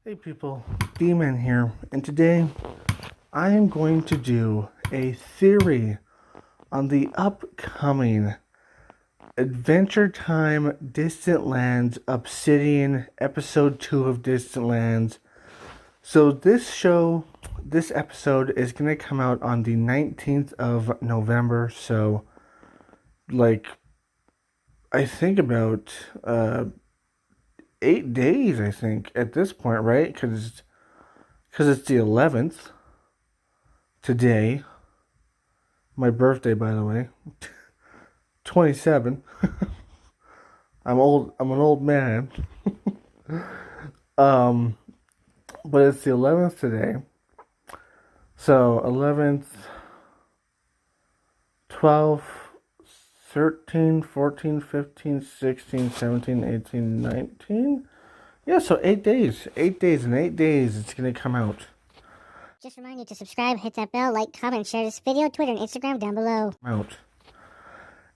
Hey people, D-Man here, and today I am going to do a theory on the upcoming Adventure Time Distant Lands Obsidian Episode 2 of Distant Lands. So this episode is going to come out on the 19th of November, so I think about 8 days, I think, at this point, right? Because it's the 11th today. My birthday, by the way. 27. I'm old. I'm an old man. But it's the 11th today. So 11th, 12th, 13, 14, 15, 16, 17, 18, 19. Yeah, so 8 days. 8 days. In 8 days, it's going to come out. Just remind you to subscribe, hit that bell, like, comment, and share this video, Twitter, and Instagram down below.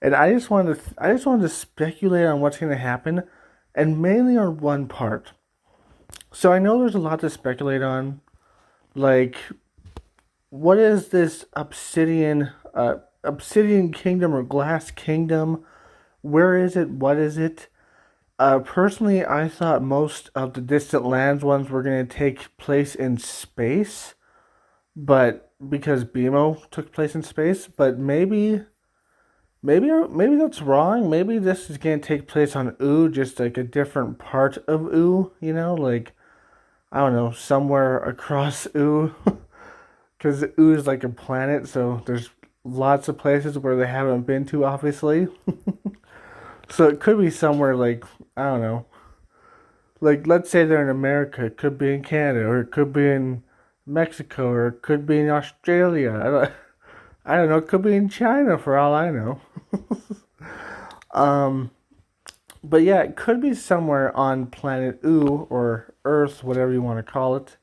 And I just wanted to speculate on what's going to happen, and mainly on one part. So I know there's a lot to speculate on, like what is this Obsidian Kingdom or Glass Kingdom? Where is it? What is it? Personally, I thought most of the Distant Lands ones were going to take place in space, but because BMO took place in space, but maybe that's wrong. Maybe this is going to take place on Ooh, just like a different part of Ooh, like, I don't know, somewhere across Ooh. Because Ooh is like a planet, so there's lots of places where they haven't been to, obviously. So it could be somewhere like, I don't know, like let's say they're in America, it could be in Canada, or it could be in Mexico, or it could be in Australia. I don't know, it could be in China for all I know. But yeah, it could be somewhere on planet Ooh, or Earth, whatever you want to call it.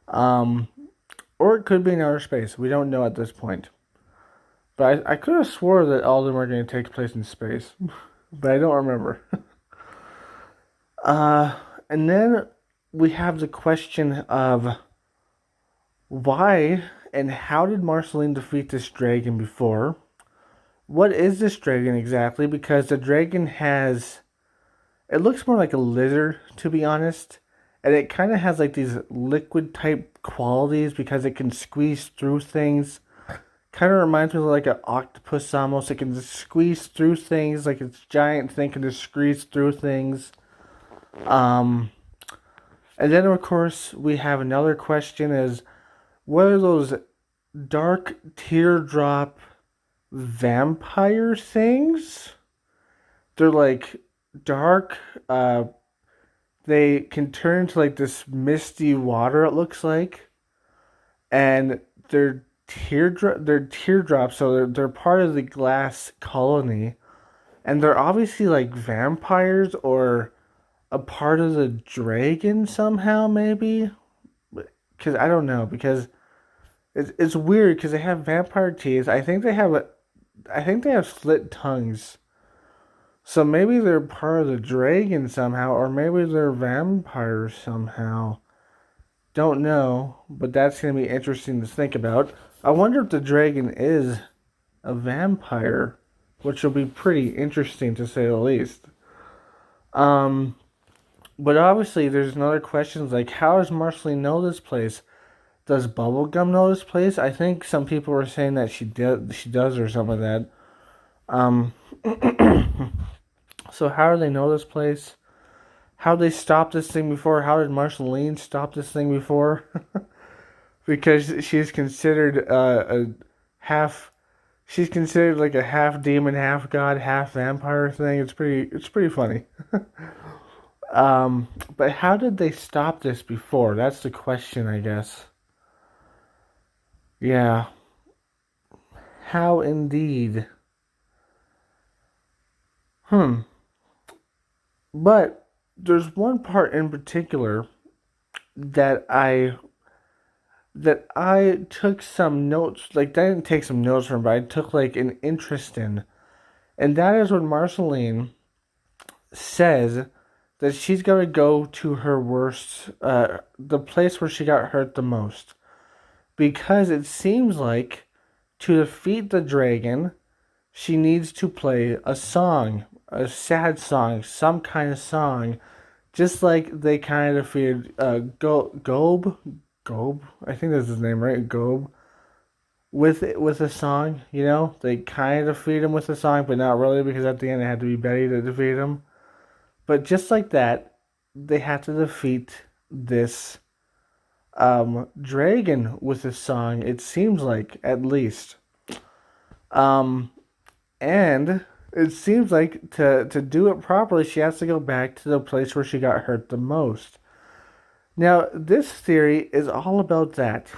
Or it could be in outer space. We don't know at this point. But I could have swore that all of them are going to take place in space. But I don't remember. And then we have the question of why and how did Marceline defeat this dragon before? What is this dragon exactly? Because the dragon it looks more like a lizard, to be honest. And it kind of has like these liquid type qualities because it can squeeze through things. Kind of reminds me of like an octopus almost. It can just squeeze through things, like its giant thing can just squeeze through things. And then of course we have another question is, what are those dark teardrop vampire things? They're like dark, they can turn into like this misty water, it looks like. And they're teardrops, so they're part of the glass colony, and they're obviously like vampires or a part of the dragon somehow, maybe. Because I don't know, because it's weird because they have vampire teeth. I think they have slit tongues. So maybe they're part of the dragon somehow, or maybe they're vampires somehow. Don't know, but that's going to be interesting to think about. I wonder if the dragon is a vampire, which will be pretty interesting to say the least. But obviously there's another question like, how does Marceline know this place? Does Bubblegum know this place? I think some people were saying that she does or something like that. So how do they know this place? How did they stop this thing before? How did Marceline stop this thing before? Because she's considered she's considered like a half demon, half god, half vampire thing. It's pretty funny. But how did they stop this before? That's the question, I guess. Yeah. How indeed. But there's one part in particular that I took some notes, like I didn't take some notes from, but I took like an interest in. And that is when Marceline says that she's got to go to her worst, the place where she got hurt the most. Because it seems like to defeat the dragon, she needs to play a song, a sad song, some kind of song, just like they kind of defeated Gob, I think that's his name, right? Gob, with a song. They kind of defeat him with a song, but not really because at the end it had to be Betty to defeat him. But just like that, they had to defeat this dragon with a song. It seems like at least. Um, and it seems like to do it properly, she has to go back to the place where she got hurt the most. Now, this theory is all about that.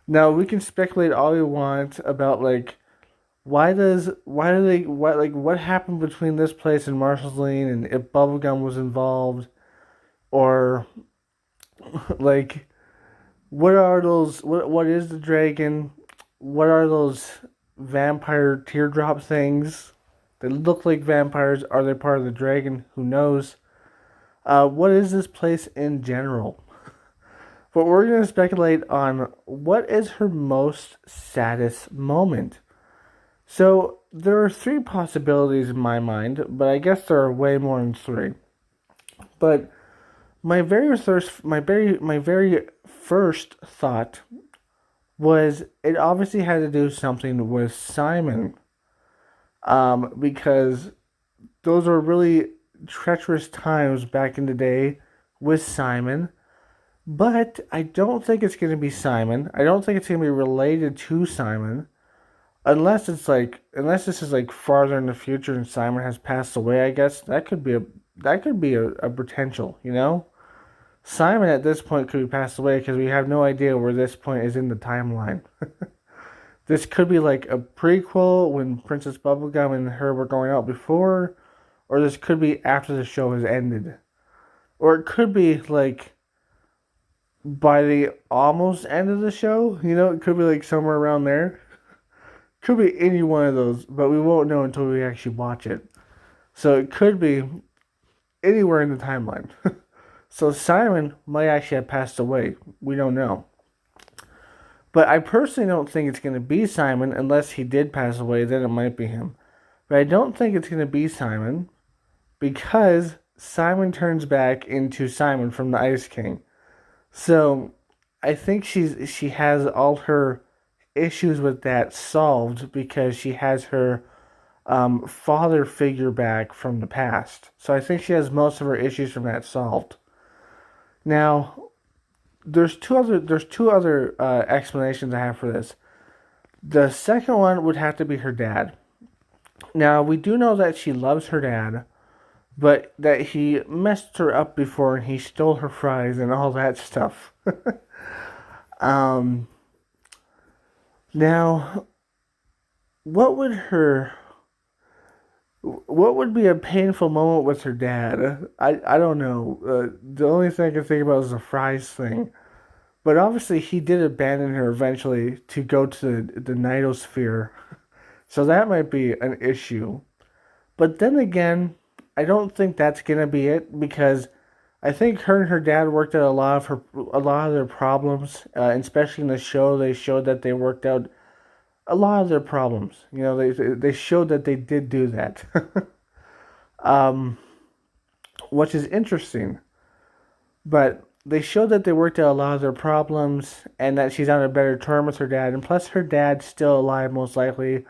Now, we can speculate all we want about like what happened between this place and Marceline, and if Bubblegum was involved, or like what is the dragon? What are those vampire teardrop things? They look like vampires. Are they part of the dragon? Who knows? What is this place in general? But we're going to speculate on what is her most saddest moment. So there are three possibilities in my mind, but I guess there are way more than three. But my very first thought was it obviously had to do something with Simon, because those were really treacherous times back in the day with Simon. But I don't think it's going to be Simon. I don't think it's going to be related to Simon. Unless this is like farther in the future and Simon has passed away, I guess that could be a potential. Simon at this point could be passed away because we have no idea where this point is in the timeline. This could be like a prequel when Princess Bubblegum and her were going out before, or this could be after the show has ended. Or it could be like by the almost end of the show, it could be like somewhere around there. Could be any one of those, but we won't know until we actually watch it. So it could be anywhere in the timeline. So Simon might actually have passed away. We don't know. But I personally don't think it's going to be Simon unless he did pass away, then it might be him. But I don't think it's going to be Simon because Simon turns back into Simon from the Ice King. So I think she has all her issues with that solved because she has her father figure back from the past. So I think she has most of her issues from that solved. Now, there's two other explanations I have for this. The second one would have to be her dad. Now, we do know that she loves her dad, but that he messed her up before and he stole her fries and all that stuff. Now, what would be a painful moment with her dad? I don't know. The only thing I can think about is the fries thing. But obviously, he did abandon her eventually to go to the Nidosphere. So that might be an issue. But then again, I don't think that's gonna be it because I think her and her dad worked out a lot of their problems. Especially in the show, they showed that they worked out a lot of their problems. They showed that they did do that, which is interesting. But they showed that they worked out a lot of their problems and that she's on a better term with her dad. And plus, her dad's still alive, most likely,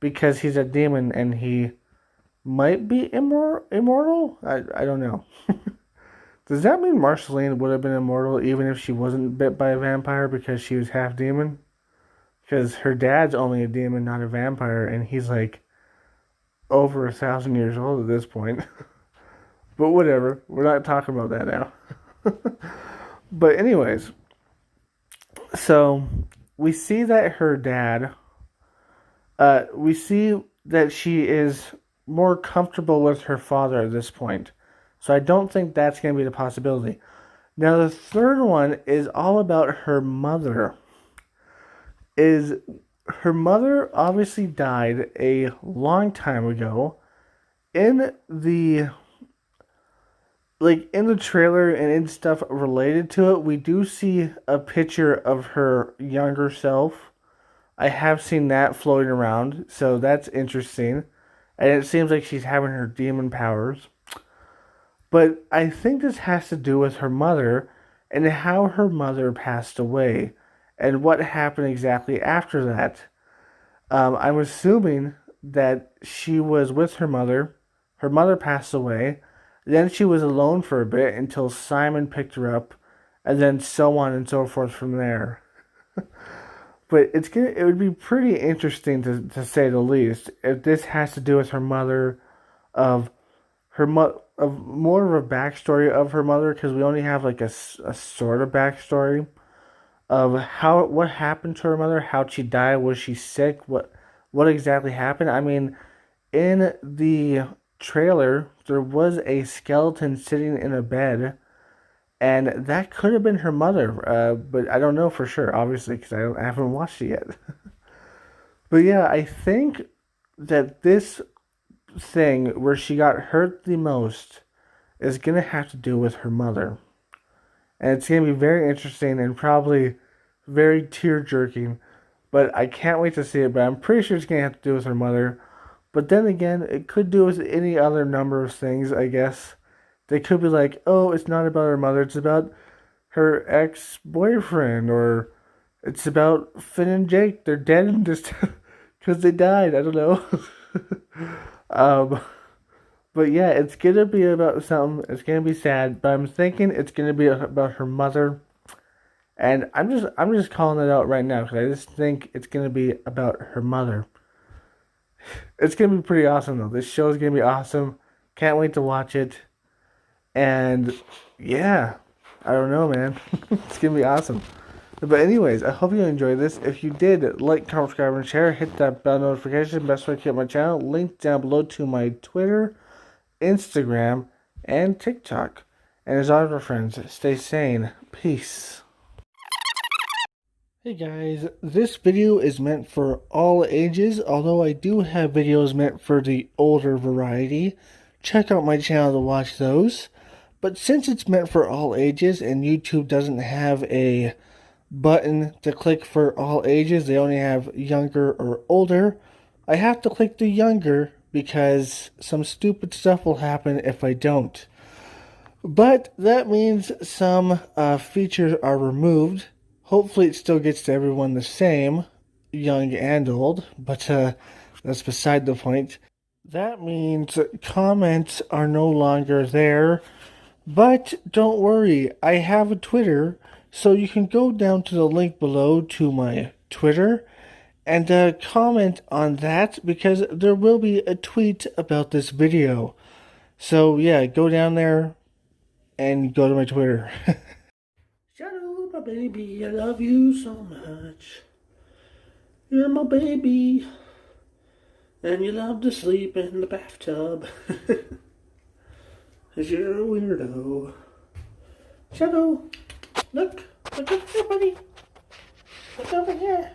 because he's a demon and he might be immortal? I don't know. Does that mean Marceline would have been immortal even if she wasn't bit by a vampire because she was half demon? Because her dad's only a demon, not a vampire, and he's like over 1,000 years old at this point. But whatever, we're not talking about that now. But anyways, so we see that her dad, we see that she is more comfortable with her father at this point. So I don't think that's going to be the possibility. Now the third one is all about her mother. Her mother obviously died a long time ago in the like in the trailer and in stuff related to it, we do see a picture of her younger self. I have seen that floating around, so that's interesting. And it seems like she's having her demon powers. But I think this has to do with her mother and how her mother passed away and what happened exactly after that. I'm assuming that she was with her mother passed away, then she was alone for a bit until Simon picked her up, and then so on and so forth from there. But it would be pretty interesting to say the least if this has to do with her mother, of of more of a backstory of her mother, because we only have like a sort of backstory of what happened to her mother, how she died, was she sick, what exactly happened. I mean, in the trailer there was a skeleton sitting in a bed, and that could have been her mother, but I don't know for sure, obviously, because I haven't watched it yet. But yeah, I think that this thing where she got hurt the most is gonna have to do with her mother. And it's gonna be very interesting and probably very tear jerking. But I can't wait to see it. But I'm pretty sure it's gonna have to do with her mother. But then again, it could do with any other number of things, I guess. They could be like, oh, it's not about her mother, it's about her ex boyfriend, or it's about Finn and Jake. They're dead and just because they died. I don't know. um, but yeah, it's gonna be about something. It's gonna be sad, but I'm thinking it's gonna be about her mother, and I'm just calling it out right now because I just think it's gonna be about her mother. It's gonna be pretty awesome though. This show is gonna be awesome. Can't wait to watch it. And yeah, I don't know, man. It's gonna be awesome. But anyways, I hope you enjoyed this. If you did, like, comment, subscribe, and share. Hit that bell notification. Best way to keep my channel. Link down below to my Twitter, Instagram, and TikTok. And as always, my friends, stay sane. Peace. Hey guys, this video is meant for all ages, although I do have videos meant for the older variety. Check out my channel to watch those. But since it's meant for all ages and YouTube doesn't have a button to click for all ages, they only have younger or older, I have to click the younger because some stupid stuff will happen if I don't. But that means some features are removed. Hopefully it still gets to everyone the same, young and old, but that's beside the point. That means comments are no longer there, but don't worry, I have a Twitter, so you can go down to the link below to my Twitter and comment on that, because there will be a tweet about this video. So yeah, go down there and go to my Twitter. Shadow, my baby, I love you so much. You're my baby, and you love to sleep in the bathtub. 'Cause you're a weirdo. Shadow, look over here, buddy. Look over here.